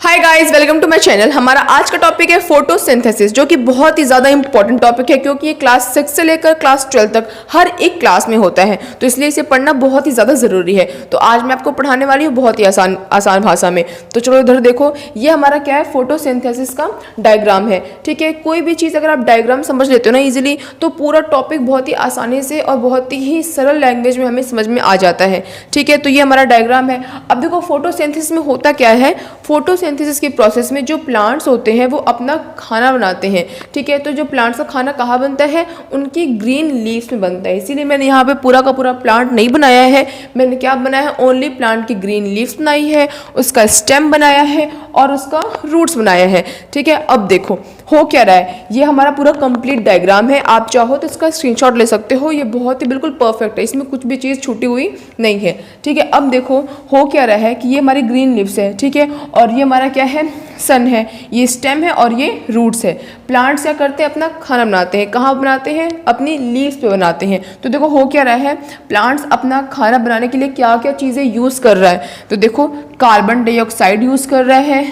Hi guys, welcome to my channel. हमारा आज का टॉपिक है फोटोसिंथेसिस, जो कि बहुत ही ज़्यादा इंपॉर्टेंट टॉपिक है क्योंकि ये क्लास 6 से लेकर क्लास 12 तक हर एक क्लास में होता है, तो इसलिए इसे पढ़ना बहुत ही ज़्यादा ज़रूरी है। तो आज मैं आपको पढ़ाने वाली हूँ बहुत ही आसान भाषा में। तो चलो इधर देखो, ये हमारा क्या है, फोटोसिंथेसिस का डायग्राम है। ठीक है, कोई भी चीज़ अगर आप डायग्राम समझ लेते हो ना ईजिली, तो पूरा टॉपिक बहुत ही आसानी से और बहुत ही सरल लैंग्वेज में हमें समझ में आ जाता है। ठीक है, तो ये हमारा डायग्राम है। अब देखो फोटोसिंथेसिस में होता क्या है। फोटोसिंथेसिस की प्रोसेस में जो प्लांट्स होते हैं वो अपना खाना बनाते हैं। ठीक है, तो जो प्लांट्स का खाना कहाँ बनता है, उनकी ग्रीन लीव्स में बनता है। इसीलिए मैंने यहाँ पे पूरा का पूरा प्लांट नहीं बनाया है, मैंने क्या बनाया है, ओनली प्लांट की ग्रीन लीव्स बनाई है, उसका स्टेम बनाया है और उसका रूट्स बनाया है। ठीक है, अब देखो हो क्या रहा है, ये हमारा पूरा कंप्लीट डायग्राम है। आप चाहो तो इसका स्क्रीनशॉट ले सकते हो, ये बहुत ही बिल्कुल परफेक्ट है, इसमें कुछ भी चीज़ छूटी हुई नहीं है। ठीक है, अब देखो हो क्या रहा है कि ये हमारी ग्रीन लीव्स है। ठीक है, और ये हमारा क्या है, सन है, ये स्टेम है और ये रूट्स है। प्लांट्स क्या करते हैं, अपना खाना बनाते हैं। कहाँ बनाते हैं, अपनी लीव्स पे बनाते हैं। तो देखो हो क्या रहा है, प्लांट्स अपना खाना बनाने के लिए क्या क्या चीज़ें यूज़ कर रहा है। तो देखो कार्बन डाइऑक्साइड यूज़ कर रहा है,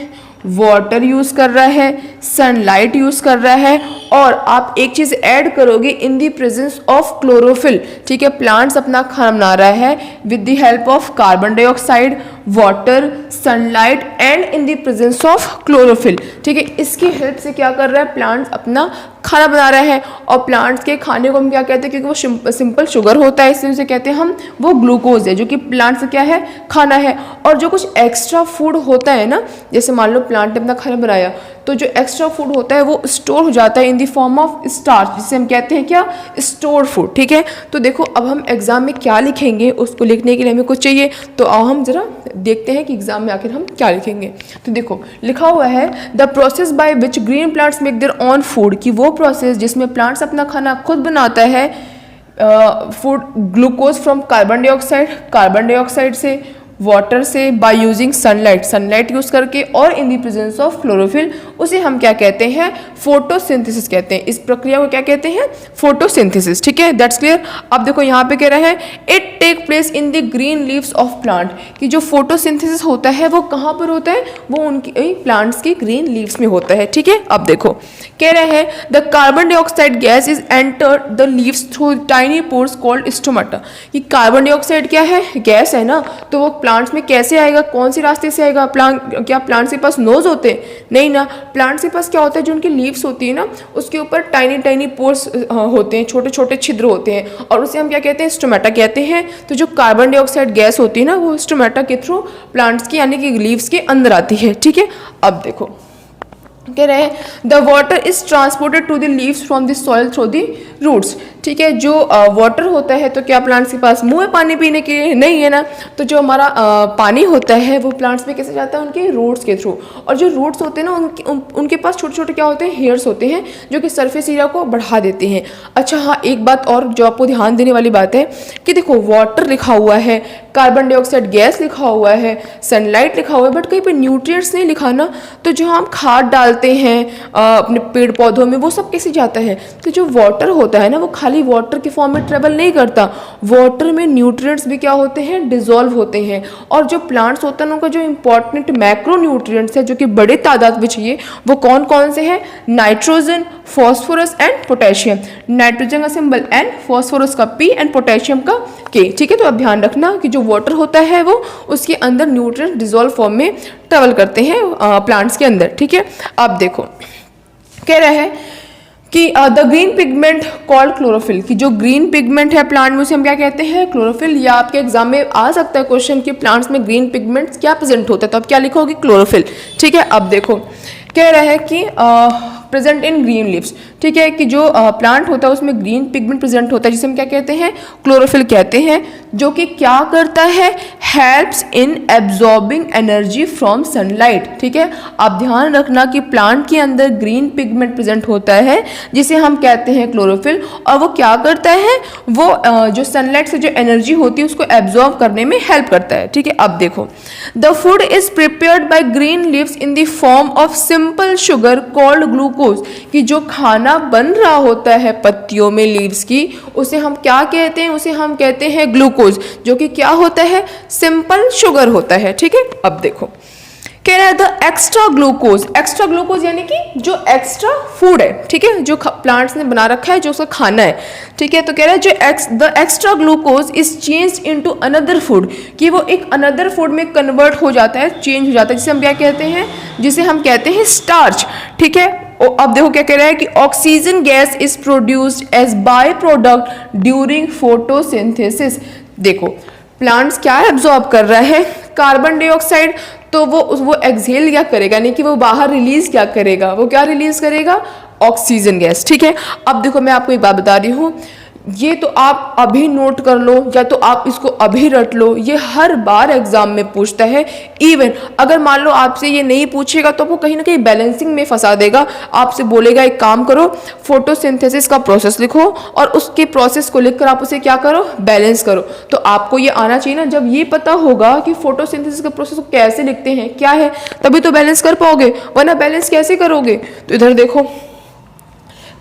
वाटर यूज़ कर रहा है, सनलाइट यूज़ कर रहा है, और आप एक चीज़ ऐड करोगे, इन दी प्रेजेंस ऑफ क्लोरोफिल। ठीक है, प्लांट्स अपना खाना बना रहा है with the help of carbon dioxide, water, sunlight and in the presence of chlorophyll. ठीक है, इसकी हेल्प से क्या कर रहा है, प्लांट्स अपना खाना बना रहा है। और प्लांट्स के खाने को हम क्या कहते हैं, क्योंकि वो सिंपल शुगर होता है, इसलिए उसे कहते हैं हम, वो ग्लूकोज है, जो कि प्लांट्स का क्या है, खाना है। और जो कुछ एक्स्ट्रा फूड होता है ना, जैसे मान लो प्लांट ने अपना खाना बनाया, तो जो एक्स्ट्रा फूड होता है वो स्टोर हो जाता है in the form of starch, जिसे हम कहते हैं क्या, स्टोर फूड। ठीक है, तो देखो अब हम एग्जाम में क्या लिखेंगे, उसको लिखने के लिए हमें कुछ चाहिए, तो आओ हम जरा देखते हैं कि एग्जाम में आखिर हम क्या लिखेंगे। तो देखो लिखा हुआ है, the process by which green plants make their on food, कि वो प्रोसेस जिसमें प्लांट्स अपना खाना खुद बनाता है, food glucose from carbon dioxide से, वाटर से, बाय यूजिंग सनलाइट यूज करके, और in the presence of chlorophyll, उसे हम क्या कहते हैं, फोटोसिंथेसिस कहते हैं। इस प्रक्रिया को क्या कहते हैं, फोटोसिंथेसिस। ठीक है, दैट्स क्लियर। अब देखो यहाँ पे कह रहा है, it take place in the green leaves of plant, कि जो फोटोसिंथेसिस होता है वो कहाँ पर होता है, वो उनकी प्लांट्स की ग्रीन लीव्स में होता है। ठीक है, अब देखो कह रहे हैं, the carbon dioxide gas is enter the leaves through tiny pores called stomata, कि कार्बन डाइऑक्साइड क्या है, गैस है ना, तो वो प्लांट्स में कैसे आएगा, कौन से रास्ते से आएगा। क्या प्लांट्स के पास नोज होते हैं, नहीं ना। प्लांट्स के पास क्या होता है, जो उनकी लीव्स होती है ना, उसके ऊपर टाइनी पोर्स होते हैं, छोटे छोटे छिद्र होते हैं, और उसे हम क्या कहते हैं, स्टोमेटा कहते हैं। तो जो कार्बन डाइऑक्साइड गैस होती है ना, वो स्टोमेटा के थ्रू प्लांट्स की यानी कि लीव्स के अंदर आती है। ठीक है, अब देखो कह रहे हैं, the water is transported to the leaves from the soil through the roots. ठीक है, जो वाटर होता है, तो क्या प्लांट्स के पास मुंह है पानी पीने के लिए, नहीं है ना। तो जो हमारा पानी होता है वो प्लांट्स में कैसे जाता है, उनके रूट्स के थ्रू। और जो रूट्स होते हैं ना, उनके पास छोटे छोटे क्या होते हैं, हेयर्स होते हैं, जो कि सरफेस एरिया को बढ़ा देते हैं। अच्छा हाँ, एक बात और जो आपको ध्यान देने वाली बात है, कि देखो वाटर लिखा हुआ है, कार्बन डाइऑक्साइड गैस लिखा हुआ है, सनलाइट लिखा हुआ है, बट कहीं पे न्यूट्रिएंट्स नहीं लिखा ना। तो जो हम खाद डालते हैं अपने पेड़ पौधों में, वो सब कैसे जाता है। तो जो वाटर होता है ना, वो खाली वाटर के फॉर्म में ट्रेवल नहीं करता, वाटर में न्यूट्रिएंट्स भी क्या होते हैं, डिसॉल्व होते हैं। और जो प्लांट्स होते हैं उनका जो इंपॉर्टेंट मैक्रो न्यूट्रिएंट्स है, जो कि बड़े तादाद में चाहिए, वो कौन कौन से हैं, nitrogen, phosphorus and potassium. Nitrogen का सिंबल N, फॉस्फोरस का P एंड पोटेशियम का K। ठीक है, तो अब ध्यान रखना कि जो वाटर होता है वो उसके अंदर न्यूट्रिएंट डिसॉल्व फॉर्म में ट्रेवल करते हैं प्लांट्स के अंदर। ठीक है, अब देखो कह रहा है कि the green pigment called chlorophyll, की जो ग्रीन पिगमेंट है प्लांट में, उसे हम क्या कहते हैं, क्लोरोफिल। या आपके एग्जाम में आ सकता है क्वेश्चन कि प्लांट्स में ग्रीन पिगमेंट्स क्या प्रेजेंट होता है, तो आप क्या लिखोगे, क्लोरोफिल। ठीक है, अब देखो कह रहा है कि प्रेजेंट इन ग्रीन लीव्स। ठीक है, कि जो प्लांट होता है उसमें ग्रीन पिगमेंट प्रेजेंट होता है, जिसे हम क्या कहते हैं, क्लोरोफिल कहते हैं, जो कि क्या करता है, helps in absorbing energy from sunlight. ठीक है, आप ध्यान रखना कि प्लांट के अंदर ग्रीन पिगमेंट प्रेजेंट होता है, जिसे हम कहते हैं क्लोरोफिल, और वो क्या करता है, वो जो सनलाइट से जो एनर्जी होती है उसको एब्जॉर्ब करने में हेल्प करता है। ठीक है, अब देखो, the food is prepared by green leaves in the form of simple sugar called glucose, कि जो खाना बन रहा होता है पत्तियों में लीव्स की, उसे हम क्या कहते हैं, उसे हम कहते हैं ग्लूकोज, जो कि क्या होता है, सिंपल शुगर होता है। ठीक है, अब देखो कह रहा है द एक्स्ट्रा ग्लूकोज यानी कि जो एक्स्ट्रा फूड है, ठीक है, जो प्लांट्स ने बना रखा है, जो उसका खाना है, ठीक है, तो कह रहा है जो the extra glucose is change into another food, कि वो एक अनदर फूड में कन्वर्ट हो जाता है, चेंज हो जाता है, जिसे हम क्या कहते हैं, जिसे हम कहते हैं स्टार्च, ठीक है। अब देखो क्या कह रहा है कि oxygen gas is produced as by product during photosynthesis. देखो प्लांट्स क्या एब्जॉर्ब कर रहा है, कार्बन डाइऑक्साइड, तो वो एक्सहेल क्या करेगा, यानी कि वो बाहर रिलीज क्या करेगा, वो क्या रिलीज करेगा, ऑक्सीजन गैस, ठीक है। अब देखो मैं आपको एक बात बता रही हूँ, ये तो आप अभी नोट कर लो या तो आप इसको अभी रट लो, ये हर बार एग्जाम में पूछता है। इवन अगर मान लो आपसे ये नहीं पूछेगा तो वो कहीं ना कहीं बैलेंसिंग में फंसा देगा, आपसे बोलेगा एक काम करो, फोटोसिंथेसिस का प्रोसेस लिखो और उसके प्रोसेस को लिखकर आप उसे क्या करो, बैलेंस करो। तो आपको ये आना चाहिए ना, जब ये पता होगा कि फोटोसिंथेसिस का प्रोसेस को कैसे लिखते हैं, क्या है, तभी तो बैलेंस कर पाओगे, वरना बैलेंस कैसे करोगे। तो इधर देखो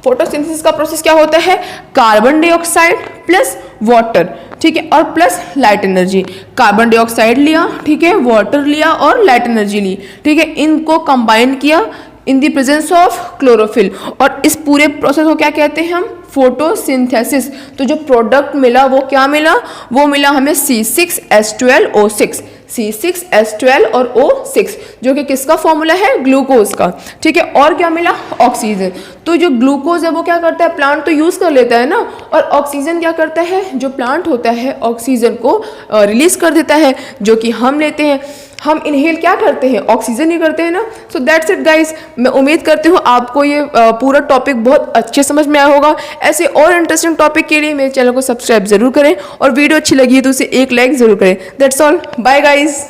फोटोसिंथेसिस का प्रोसेस क्या होता है, कार्बन डाइऑक्साइड प्लस वाटर, ठीक है, और plus light energy. Carbon dioxide लिया, ठीक है, वाटर लिया और लाइट एनर्जी ली, ठीक है, इनको कंबाइन किया in the presence of chlorophyll, और इस पूरे प्रोसेस को क्या कहते हैं हम, फोटोसिंथेसिस। तो जो प्रोडक्ट मिला वो क्या मिला, वो मिला हमें C6H12O6, C6H12 और O6, जो कि किसका फॉर्मूला है, ग्लूकोज का, ठीक है। और क्या मिला, ऑक्सीजन। तो जो ग्लूकोज है वो क्या करता है, प्लांट तो यूज कर लेता है ना, और ऑक्सीजन क्या करता है, जो प्लांट होता है ऑक्सीजन को रिलीज कर देता है, जो कि हम लेते हैं। हम इनहेल क्या करते हैं, ऑक्सीजन ही करते हैं ना। सो दैट्स इट गाइस, मैं उम्मीद करती हूँ आपको ये पूरा टॉपिक बहुत अच्छे समझ में आया होगा। ऐसे और इंटरेस्टिंग टॉपिक के लिए मेरे चैनल को सब्सक्राइब जरूर करें और वीडियो अच्छी लगी है तो उसे एक लाइक जरूर करें। That's all, bye guys.